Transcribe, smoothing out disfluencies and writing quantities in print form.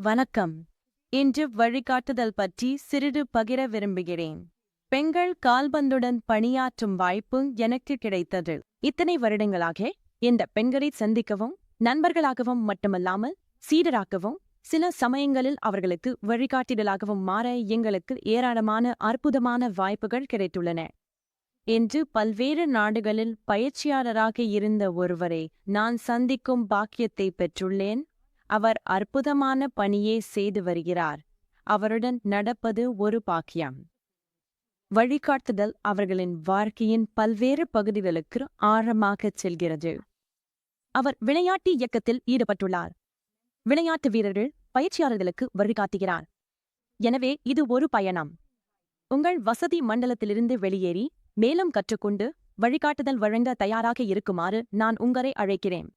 வணக்கம். இன்று வழிகாட்டுதல் பற்றி சிறிது பகிர விரும்புகிறேன். பெண்கள் கால்பந்துடன் பணியாற்றும் வாய்ப்பு எனக்கு கிடைத்தது. இத்தனை வருடங்களாக இந்த பெண்களை சந்திக்கவும் நண்பர்களாகவும் மட்டுமல்லாமல் சீடராக்கவும் சில சமயங்களில் அவர்களுக்கு வழிகாட்டுதலாகவும் மாற எங்களுக்கு ஏராளமான அற்புதமான வாய்ப்புகள் கிடைத்துள்ளன. இன்று பல்வேறு நாடுகளில் பயிற்சியாளராக இருந்த ஒருவரை நான் சந்திக்கும் பாக்கியத்தை பெற்றுள்ளேன். அவர் அற்புதமான பணியை செய்து வருகிறார். அவருடன் நடப்பது ஒரு பாக்கியம். வழிகாட்டுதல் அவர்களின் வாழ்க்கையின் பல்வேறு பகுதிகளுக்கு ஆழமாகச் செல்கிறது. அவர் விளையாட்டு இயக்கத்தில் ஈடுபட்டுள்ளார். விளையாட்டு வீரர்கள் பயிற்சியாளர்களுக்கு வழிகாட்டுகிறார். எனவே இது ஒரு பயணம். உங்கள் வசதி மண்டலத்திலிருந்து வெளியேறி மேலும் கற்றுக்கொண்டு வழிகாட்டுதல் வழங்க தயாராக இருக்குமாறு நான் உங்களை அழைக்கிறேன்.